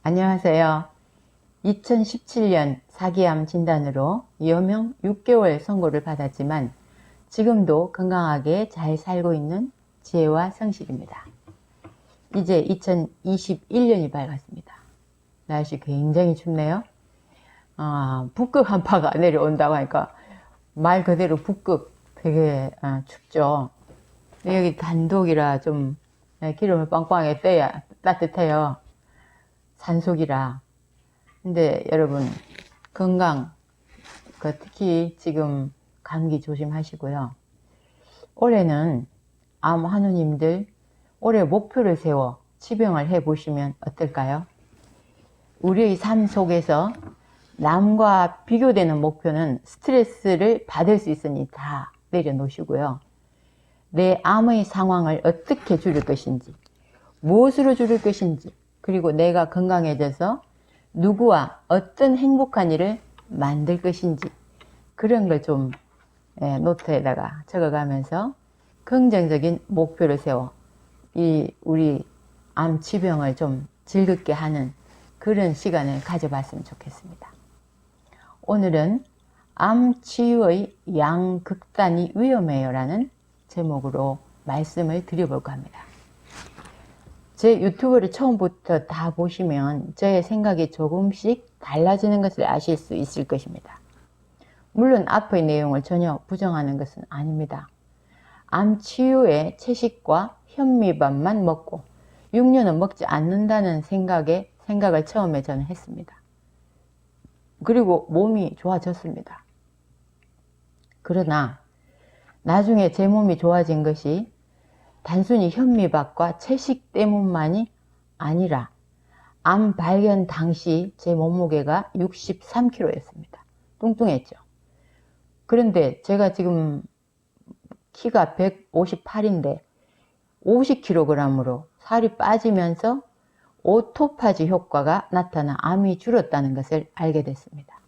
안녕하세요. 2017년 사기암 진단으로 여명 6개월 선고를 받았지만 지금도 건강하게 잘 살고 있는 지혜와 성실입니다. 이제 2021년이 밝았습니다. 날씨 굉장히 춥네요. 북극 한파가 내려온다고 하니까 말 그대로 북극 되게 춥죠. 여기 단독이라 좀 기름을 빵빵하게 떼야 따뜻해요. 산속이라. 근데 여러분 건강, 특히 지금 감기 조심하시고요. 올해는 암 환우님들 올해 목표를 세워 치병을 해보시면 어떨까요? 우리의 삶 속에서 남과 비교되는 목표는 스트레스를 받을 수 있으니 다 내려놓으시고요. 내 암의 상황을 어떻게 줄일 것인지, 무엇으로 줄일 것인지, 그리고 내가 건강해져서 누구와 어떤 행복한 일을 만들 것인지 그런 걸 좀 노트에다가 적어가면서 긍정적인 목표를 세워 우리 암 치병을 좀 즐겁게 하는 그런 시간을 가져봤으면 좋겠습니다. 오늘은 암 치유의 양극단이 위험해요 라는 제목으로 말씀을 드려볼까 합니다. 제 유튜브를 처음부터 다 보시면 저의 생각이 조금씩 달라지는 것을 아실 수 있을 것입니다. 물론 앞의 내용을 전혀 부정하는 것은 아닙니다. 암 치유에 채식과 현미밥만 먹고 6년은 먹지 않는다는 생각을 처음에 저는 했습니다. 그리고 몸이 좋아졌습니다. 그러나 나중에 제 몸이 좋아진 것이 단순히 현미밥과 채식 때문만이 아니라 암 발견 당시 제 몸무게가 63kg였습니다. 뚱뚱했죠. 그런데 제가 지금 키가 158인데 50kg으로 살이 빠지면서 오토파지 효과가 나타나 암이 줄었다는 것을 알게 됐습니다.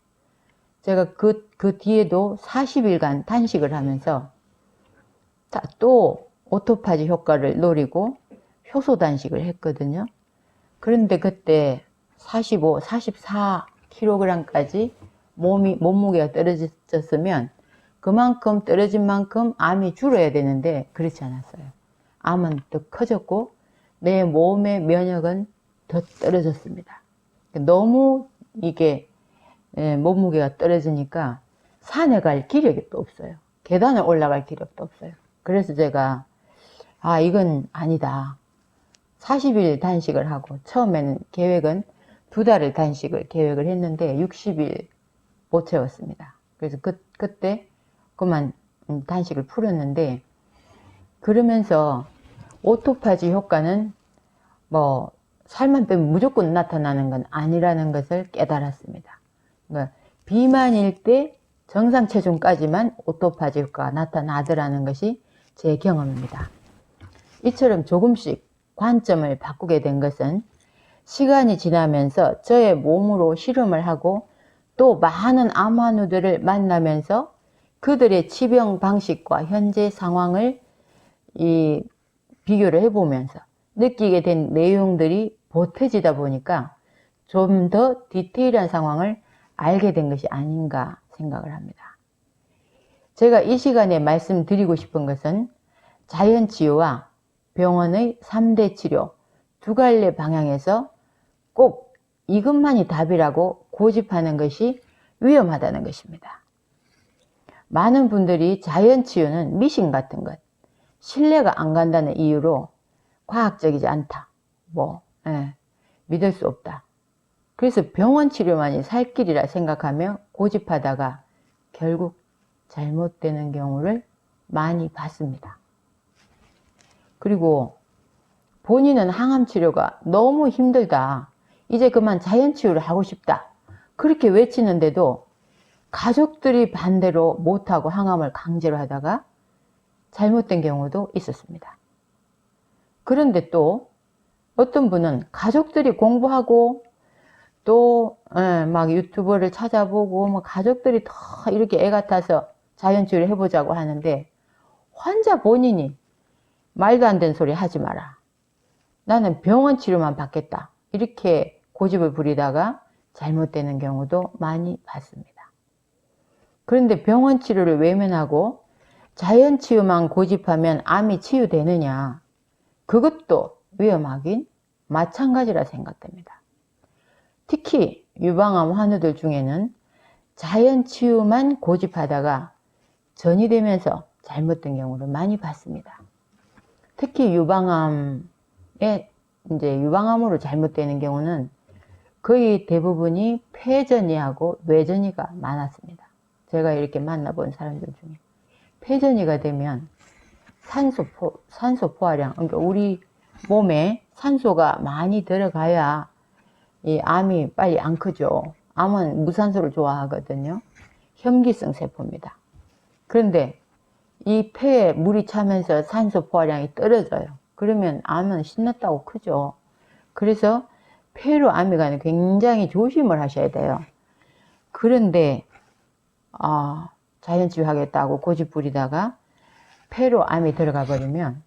제가 그 뒤에도 40일간 단식을 하면서 또 오토파지 효과를 노리고 효소 단식을 했거든요. 그런데 그때 45, 44kg까지 몸무게가 떨어졌으면 그만큼 떨어진 만큼 암이 줄어야 되는데 그렇지 않았어요. 암은 더 커졌고 내 몸의 면역은 더 떨어졌습니다. 너무 이게 몸무게가 떨어지니까 산에 갈 기력이 또 없어요. 계단을 올라갈 기력도 없어요. 그래서 제가 이건 아니다. 40일 단식을 하고 처음에는 계획은 2달을 단식을 계획을 했는데 60일 못 채웠습니다. 그래서 그때 그만 단식을 풀었는데 그러면서 오토파지 효과는 살만 빼면 무조건 나타나는 건 아니라는 것을 깨달았습니다. 그러니까 비만일 때 정상 체중까지만 오토파지 효과가 나타나더라는 것이 제 경험입니다. 이처럼 조금씩 관점을 바꾸게 된 것은 시간이 지나면서 저의 몸으로 실험을 하고 또 많은 암 환우들을 만나면서 그들의 치병 방식과 현재 상황을 비교를 해보면서 느끼게 된 내용들이 보태지다 보니까 좀 더 디테일한 상황을 알게 된 것이 아닌가 생각을 합니다. 제가 이 시간에 말씀드리고 싶은 것은 자연치유와 병원의 3대 치료 두 갈래 방향에서 꼭 이것만이 답이라고 고집하는 것이 위험하다는 것입니다. 많은 분들이 자연치유는 미신 같은 것, 신뢰가 안 간다는 이유로 과학적이지 않다, 믿을 수 없다. 그래서 병원 치료만이 살 길이라 생각하며 고집하다가 결국 잘못되는 경우를 많이 봤습니다. 그리고 본인은 항암 치료가 너무 힘들다. 이제 그만 자연치유를 하고 싶다. 그렇게 외치는데도 가족들이 반대로 못하고 항암을 강제로 하다가 잘못된 경우도 있었습니다. 그런데 또 어떤 분은 가족들이 공부하고 또 막 유튜브를 찾아보고 가족들이 더 이렇게 애 같아서 자연치유를 해보자고 하는데 환자 본인이 말도 안 되는 소리 하지 마라. 나는 병원 치료만 받겠다. 이렇게 고집을 부리다가 잘못되는 경우도 많이 봤습니다. 그런데 병원 치료를 외면하고 자연치유만 고집하면 암이 치유되느냐? 그것도 위험하긴 마찬가지라 생각됩니다. 특히 유방암 환우들 중에는 자연치유만 고집하다가 전이 되면서 잘못된 경우를 많이 봤습니다. 특히 유방암으로 잘못되는 경우는 거의 대부분이 폐전이하고 외전이가 많았습니다. 제가 이렇게 만나본 사람들 중에 폐전이가 되면 산소 포화량, 그러니까 우리 몸에 산소가 많이 들어가야 이 암이 빨리 안 크죠. 암은 무산소를 좋아하거든요. 혐기성 세포입니다. 그런데 이 폐에 물이 차면서 산소 포화량이 떨어져요. 그러면 암은 신났다고 크죠. 그래서 폐로 암이 가는 굉장히 조심을 하셔야 돼요. 그런데 자연치유 하겠다고 고집 부리다가 폐로 암이 들어가 버리면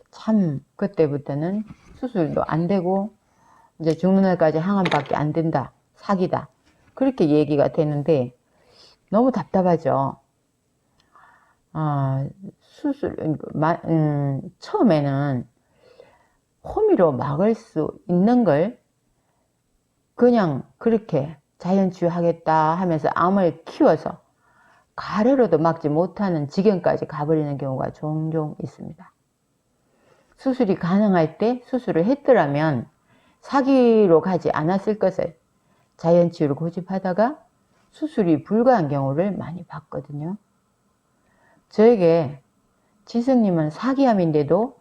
참 그때부터는 수술도 안 되고 이제 죽는 날까지 항암밖에 안 된다, 사기다, 그렇게 얘기가 되는데 너무 답답하죠. 처음에는 호미로 막을 수 있는 걸 그냥 그렇게 자연치유 하겠다 하면서 암을 키워서 가래로도 막지 못하는 지경까지 가버리는 경우가 종종 있습니다. 수술이 가능할 때 수술을 했더라면 사기로 가지 않았을 것을 자연치유를 고집하다가 수술이 불가한 경우를 많이 봤거든요. 저에게 지성님은 사기암인데도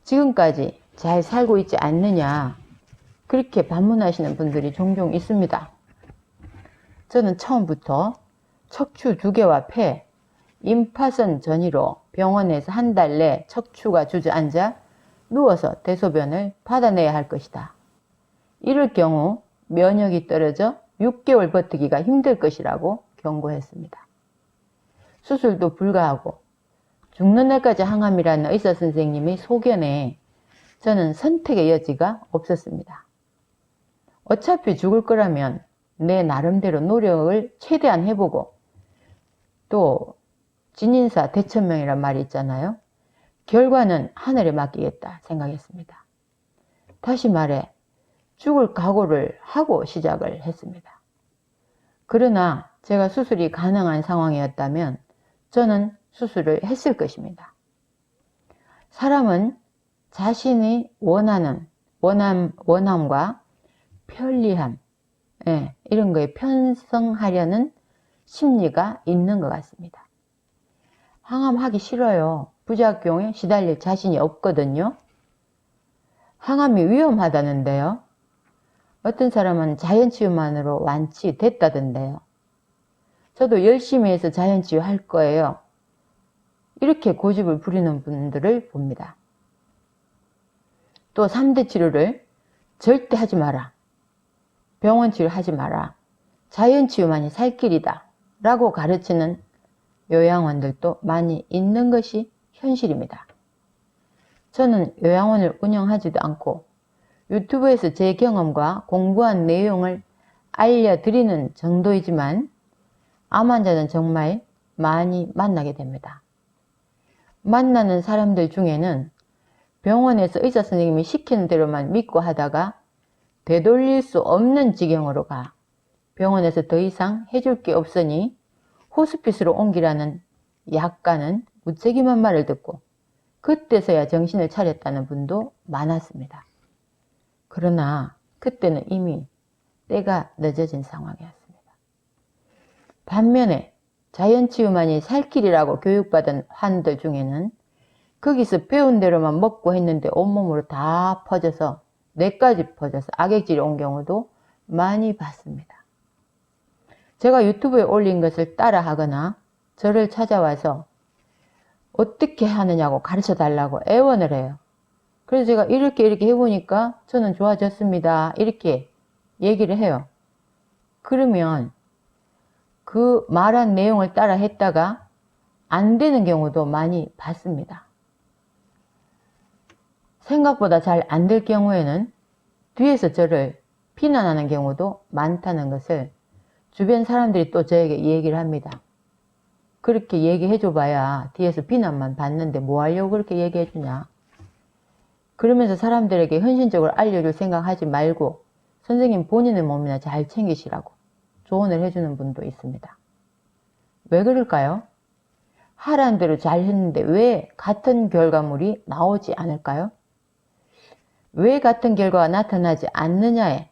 지금까지 잘 살고 있지 않느냐, 그렇게 반문하시는 분들이 종종 있습니다. 저는 처음부터 척추 2개와 폐, 임파선 전이로 병원에서 한 달 내 척추가 주저앉아 누워서 대소변을 받아내야 할 것이다. 이럴 경우 면역이 떨어져 6개월 버티기가 힘들 것이라고 경고했습니다. 수술도 불가하고 죽는 날까지 항암이라는 의사 선생님의 소견에 저는 선택의 여지가 없었습니다. 어차피 죽을 거라면 내 나름대로 노력을 최대한 해보고, 또 진인사 대천명이란 말이 있잖아요. 결과는 하늘에 맡기겠다 생각했습니다. 다시 말해 죽을 각오를 하고 시작을 했습니다. 그러나 제가 수술이 가능한 상황이었다면 저는 수술을 했을 것입니다. 사람은 자신이 원하는 원함과 편리함, 이런 거에 편성하려는 심리가 있는 것 같습니다. 항암하기 싫어요. 부작용에 시달릴 자신이 없거든요. 항암이 위험하다는데요. 어떤 사람은 자연치유만으로 완치됐다던데요. 저도 열심히 해서 자연치유 할 거예요. 이렇게 고집을 부리는 분들을 봅니다. 또 3대 치료를 절대 하지 마라. 병원 치료 하지 마라. 자연치유만이 살 길이다 라고 가르치는 요양원들도 많이 있는 것이 현실입니다. 저는 요양원을 운영하지도 않고 유튜브에서 제 경험과 공부한 내용을 알려드리는 정도이지만 암 환자는 정말 많이 만나게 됩니다. 만나는 사람들 중에는 병원에서 의사 선생님이 시키는 대로만 믿고 하다가 되돌릴 수 없는 지경으로 가 병원에서 더 이상 해줄 게 없으니 호스피스로 옮기라는 약간은 무책임한 말을 듣고 그때서야 정신을 차렸다는 분도 많았습니다. 그러나 그때는 이미 때가 늦어진 상황이었습니다. 반면에 자연치유만이 살 길이라고 교육받은 환들 중에는 거기서 배운 대로만 먹고 했는데 온몸으로 다 퍼져서 뇌까지 퍼져서 악액질이 온 경우도 많이 봤습니다. 제가 유튜브에 올린 것을 따라 하거나 저를 찾아와서 어떻게 하느냐고 가르쳐 달라고 애원을 해요. 그래서 제가 이렇게 해보니까 저는 좋아졌습니다. 이렇게 얘기를 해요. 그러면 그 말한 내용을 따라 했다가 안 되는 경우도 많이 봤습니다. 생각보다 잘 안 될 경우에는 뒤에서 저를 비난하는 경우도 많다는 것을 주변 사람들이 또 저에게 얘기를 합니다. 그렇게 얘기해줘 봐야 뒤에서 비난만 받는데 뭐 하려고 그렇게 얘기해주냐. 그러면서 사람들에게 헌신적으로 알려줄 생각하지 말고 선생님 본인의 몸이나 잘 챙기시라고 조언을 해주는 분도 있습니다. 왜 그럴까요? 하라는 대로 잘 했는데 왜 같은 결과물이 나오지 않을까요? 왜 같은 결과가 나타나지 않느냐에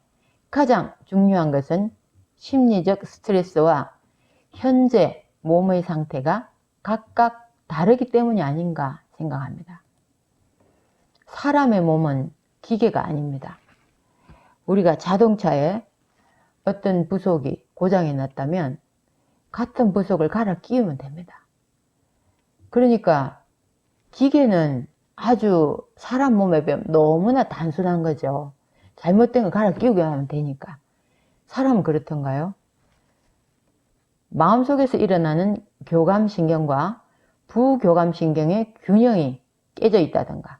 가장 중요한 것은 심리적 스트레스와 현재 몸의 상태가 각각 다르기 때문이 아닌가 생각합니다. 사람의 몸은 기계가 아닙니다. 우리가 자동차에 어떤 부속이 고장이 났다면 같은 부속을 갈아 끼우면 됩니다. 그러니까 기계는 아주 사람 몸에 비하면 너무나 단순한 거죠. 잘못된 거 갈아 끼우기만 하면 되니까. 사람은 그렇던가요? 마음속에서 일어나는 교감신경과 부교감신경의 균형이 깨져 있다던가,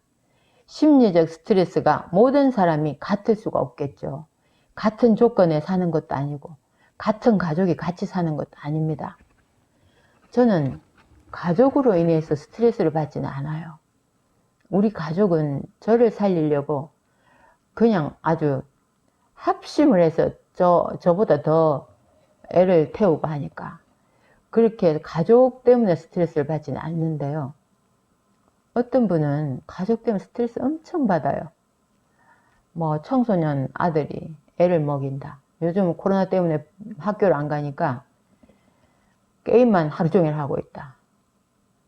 심리적 스트레스가 모든 사람이 같을 수가 없겠죠. 같은 조건에 사는 것도 아니고 같은 가족이 같이 사는 것도 아닙니다. 저는 가족으로 인해서 스트레스를 받지는 않아요. 우리 가족은 저를 살리려고 그냥 아주 합심을 해서 저보다 더 애를 태우고 하니까 그렇게 가족 때문에 스트레스를 받지는 않는데요. 어떤 분은 가족 때문에 스트레스 엄청 받아요. 뭐 청소년 아들이 애를 먹인다. 요즘 코로나 때문에 학교를 안 가니까 게임만 하루 종일 하고 있다.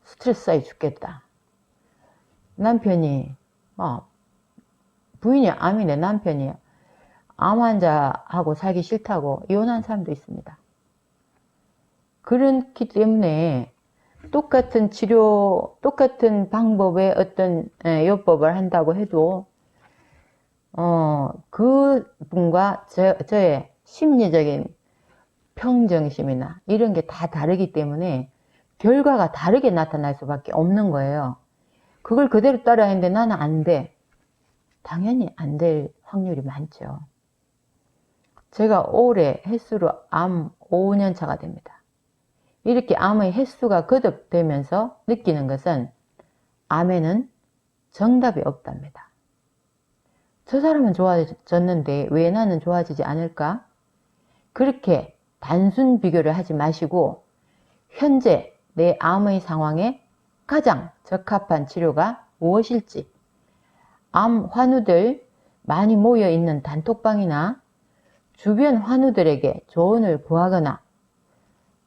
스트레스 쌓여 죽겠다. 남편이 부인이 암이네. 남편이 암 환자하고 살기 싫다고 이혼한 사람도 있습니다. 그렇기 때문에 똑같은 치료, 똑같은 방법의 어떤 요법을 한다고 해도 그 분과 저의 심리적인 평정심이나 이런 게 다 다르기 때문에 결과가 다르게 나타날 수밖에 없는 거예요. 그걸 그대로 따라야 하는데 나는 안 돼. 당연히 안 될 확률이 많죠. 제가 올해 횟수로 암 5년 차가 됩니다. 이렇게 암의 횟수가 거듭되면서 느끼는 것은 암에는 정답이 없답니다. 저 사람은 좋아졌는데 왜 나는 좋아지지 않을까? 그렇게 단순 비교를 하지 마시고 현재 내 암의 상황에 가장 적합한 치료가 무엇일지, 암 환우들 많이 모여있는 단톡방이나 주변 환우들에게 조언을 구하거나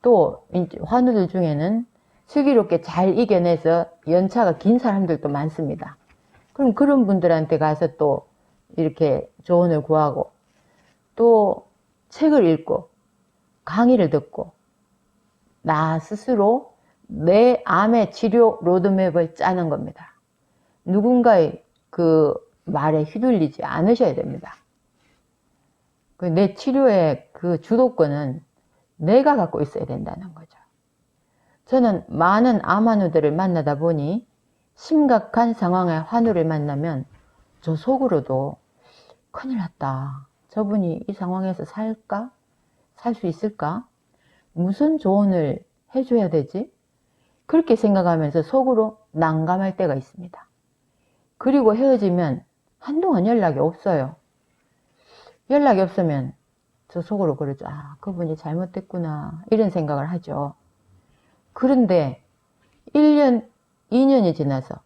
또 환우들 중에는 슬기롭게 잘 이겨내서 연차가 긴 사람들도 많습니다. 그럼 그런 분들한테 가서 또 이렇게 조언을 구하고 또 책을 읽고 강의를 듣고 나 스스로 내 암의 치료 로드맵을 짜는 겁니다. 누군가의 그 말에 휘둘리지 않으셔야 됩니다. 내 치료의 그 주도권은 내가 갖고 있어야 된다는 거죠. 저는 많은 암 환우들을 만나다 보니 심각한 상황의 환우를 만나면 저 속으로도 큰일 났다. 저분이 이 상황에서 살까? 살 수 있을까? 무슨 조언을 해줘야 되지? 그렇게 생각하면서 속으로 난감할 때가 있습니다. 그리고 헤어지면 한동안 연락이 없어요. 연락이 없으면 저 속으로 그러죠. 아, 그분이 잘못됐구나. 이런 생각을 하죠. 그런데 1년, 2년이 지나서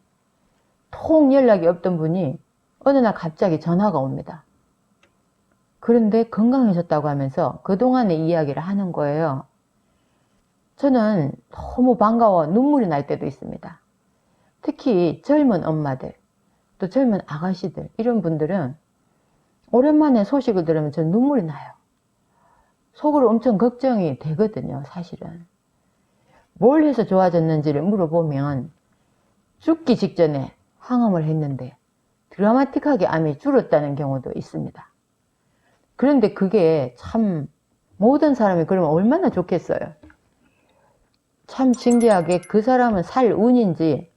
통 연락이 없던 분이 어느 날 갑자기 전화가 옵니다. 그런데 건강해졌다고 하면서 그동안의 이야기를 하는 거예요. 저는 너무 반가워 눈물이 날 때도 있습니다. 특히 젊은 엄마들, 또 젊은 아가씨들 이런 분들은 오랜만에 소식을 들으면 전 눈물이 나요. 속으로 엄청 걱정이 되거든요, 사실은. 뭘 해서 좋아졌는지를 물어보면 죽기 직전에 항암을 했는데 드라마틱하게 암이 줄었다는 경우도 있습니다. 그런데 그게 참 모든 사람이 그러면 얼마나 좋겠어요. 참 신기하게 그 사람은 살 운인지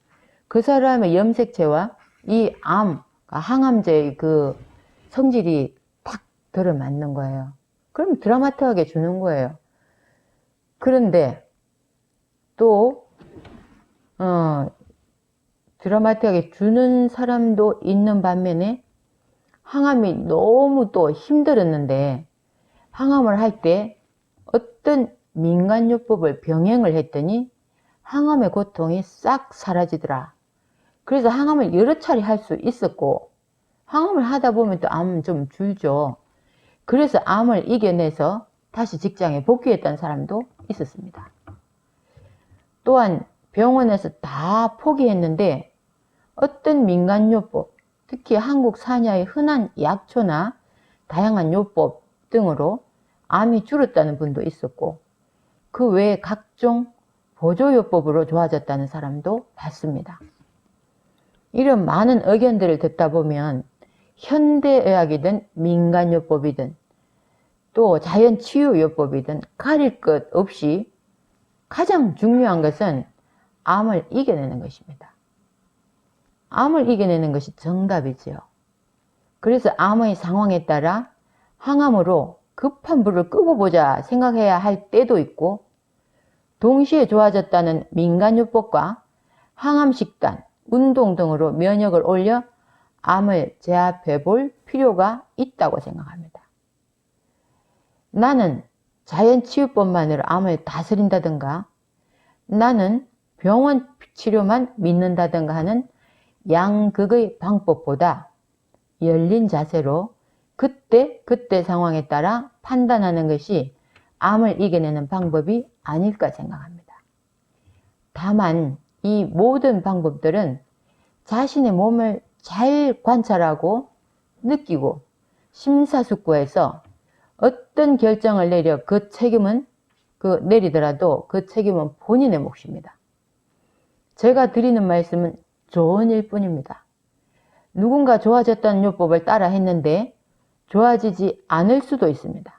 그 사람의 염색체와 이 암, 항암제의 그 성질이 딱 들어맞는 거예요. 그럼 드라마틱하게 주는 거예요. 그런데 또 드라마틱하게 주는 사람도 있는 반면에 항암이 너무 또 힘들었는데 항암을 할 때 어떤 민간요법을 병행을 했더니 항암의 고통이 싹 사라지더라. 그래서 항암을 여러 차례 할 수 있었고 항암을 하다 보면 또 암은 좀 줄죠. 그래서 암을 이겨내서 다시 직장에 복귀했던 사람도 있었습니다. 또한 병원에서 다 포기했는데 어떤 민간요법, 특히 한국 산야의 흔한 약초나 다양한 요법 등으로 암이 줄었다는 분도 있었고 그 외에 각종 보조요법으로 좋아졌다는 사람도 봤습니다. 이런 많은 의견들을 듣다 보면 현대의학이든 민간요법이든 또 자연치유요법이든 가릴 것 없이 가장 중요한 것은 암을 이겨내는 것입니다. 암을 이겨내는 것이 정답이지요. 그래서 암의 상황에 따라 항암으로 급한 불을 끄고 보자 생각해야 할 때도 있고 동시에 좋아졌다는 민간요법과 항암식단, 운동 등으로 면역을 올려 암을 제압해 볼 필요가 있다고 생각합니다. 나는 자연치유법만으로 암을 다스린다든가 나는 병원 치료만 믿는다든가 하는 양극의 방법보다 열린 자세로 그때 상황에 따라 판단하는 것이 암을 이겨내는 방법이 아닐까 생각합니다. 다만 이 모든 방법들은 자신의 몸을 잘 관찰하고 느끼고 심사숙고해서 어떤 결정을 내려 내리더라도 그 책임은 본인의 몫입니다. 제가 드리는 말씀은 조언일 뿐입니다. 누군가 좋아졌다는 요법을 따라 했는데 좋아지지 않을 수도 있습니다.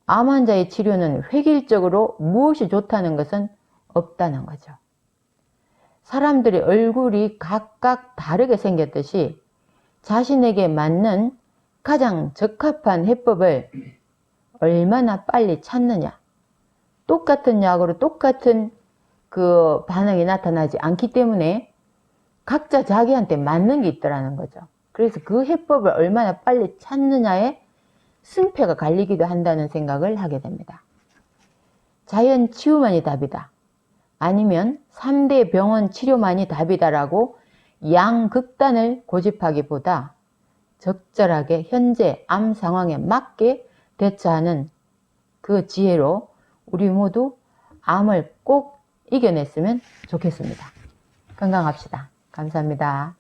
암 환자의 치료는 획일적으로 무엇이 좋다는 것은 없다는 거죠. 사람들의 얼굴이 각각 다르게 생겼듯이 자신에게 맞는 가장 적합한 해법을 얼마나 빨리 찾느냐. 똑같은 약으로 똑같은 그 반응이 나타나지 않기 때문에 각자 자기한테 맞는 게 있더라는 거죠. 그래서 그 해법을 얼마나 빨리 찾느냐에 승패가 갈리기도 한다는 생각을 하게 됩니다. 자연 치유만이 답이다. 아니면 3대 병원 치료만이 답이다라고 양극단을 고집하기보다 적절하게 현재 암 상황에 맞게 대처하는 그 지혜로 우리 모두 암을 꼭 이겨냈으면 좋겠습니다. 건강합시다. 감사합니다.